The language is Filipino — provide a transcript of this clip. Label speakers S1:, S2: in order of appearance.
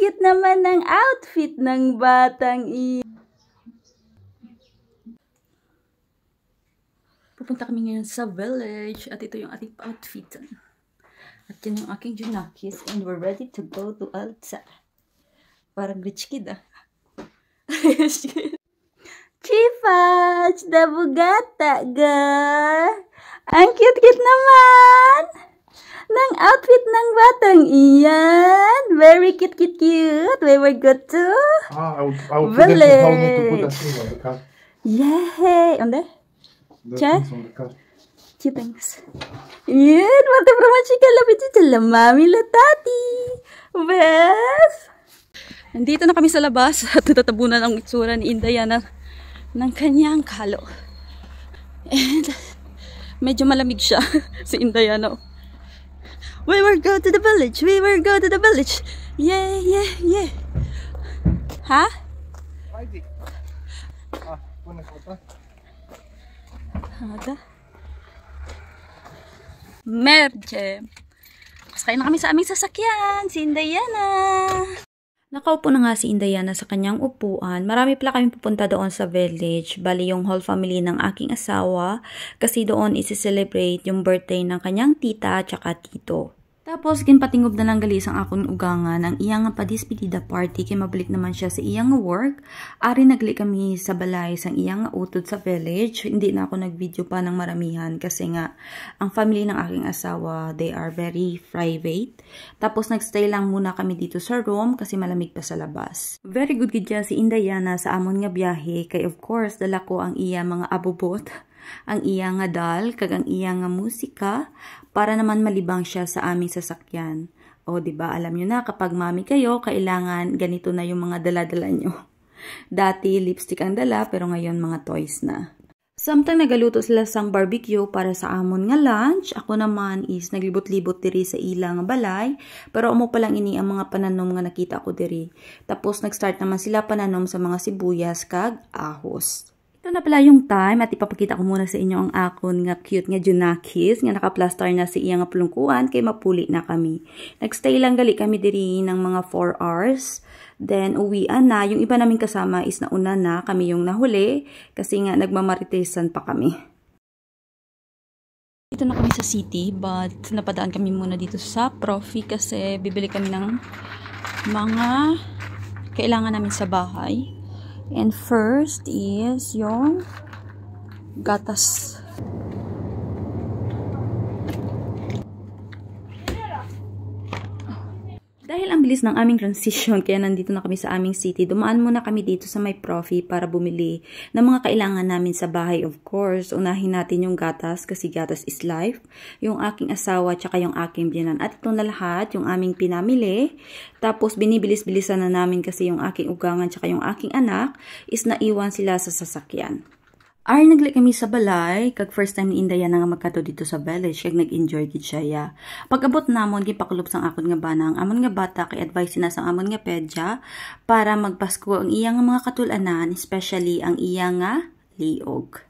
S1: cute naman ng outfit ng batang iyan. Pupunta kami ngayon sa village at ito yung ating outfit. At yun yung aking junakis and we're ready to go to Alta. Parang rich kid ah. Rich kid. Chifach, the bugata ga. Ang cute-cute naman ng outfit ng batang iyan. Very cute. We were good to village.
S2: How to put that thing on the car.
S1: Yay! On there?
S2: Things on the car.
S1: Thanks. Yan, mata promosi ka lapit dito la mami la tati. Bes. Nandito na kami sa labas at natatabunan ang itsura ni Indayana ng kanyang kalo. And medyo malamig siya si Indayana. We will go to the village. We will go to the village. Yeah. Ha?
S2: Haydi. Pune kota.
S1: Ada. Merge. Sakay na kami sa aming sasakyan. Si Indayana. Nakaupo na nga si Indayana sa kanyang upuan. Marami pala kami pupunta doon sa village. Bali yung whole family ng aking asawa. Kasi doon isi-celebrate yung birthday ng kanyang tita at saka tito. Tapos, ginpatingob na lang galis ang akong ugangan ang iyang padispedida party kay mabalik naman siya sa iyang work. Ari nagli kami sa balay sang iyang utod sa village. Hindi na ako nag-video pa ng maramihan kasi nga ang family ng aking asawa, they are very private. Tapos, nagstay lang muna kami dito sa room kasi malamig pa sa labas. Very good gid si Indayana sa amon nga biyahe kay of course dala ko ang iya mga abubot, ang iya nga dal, kag ang iya nga musika, para naman malibang siya sa aming sasakyan. O, diba, alam nyo na, kapag mami kayo, kailangan ganito na yung mga dala-dala nyo. Dati, lipstick ang dala, pero ngayon mga toys na. Samtang nagaluto sila sang barbecue para sa amon nga lunch, ako naman is naglibot-libot diri sa ilang balay, pero amo pa lang ini ang mga pananom nga nakita ko diri. Tapos, nag-start naman sila pananom sa mga sibuyas kag ahos. Ito na pala yung time at ipapakita ko muna sa inyo ang akon nga cute nga junakis nga naka-plaster na si iya nga plungkuan kay mapuli na kami. Nagstay lang gali kami diri ng mga 4 hours. Then uwian na. Yung iba naming kasama is nauna na. Kami yung nahuli kasi nga nagmamaritesan pa kami. Dito na kami sa city but napadaan kami muna dito sa Profi kasi bibili kami ng mga kailangan namin sa bahay. And first is yung gatas. Dahil ang bilis ng aming transition, kaya nandito na kami sa aming city, dumaan muna kami dito sa may Profi para bumili ng mga kailangan namin sa bahay. Of course, unahin natin yung gatas kasi gatas is life. Yung aking asawa tsaka yung aking biyanan. At ito na lahat, yung aming pinamili. Tapos binibilis-bilisan na namin kasi yung aking ugangan tsaka yung aking anak is naiwan sila sa sasakyan. Ay, nagli kami sa balay, kag first time ni Indayana nga magkato dito sa village, kag nag-enjoy gid siya ya. Pag-abot namon, gipakulob sang akon nga bana, ang amon nga bata, kay advice na sang amon nga pedya, para magpasko ang iyang mga katulanan, especially ang iyang nga liog.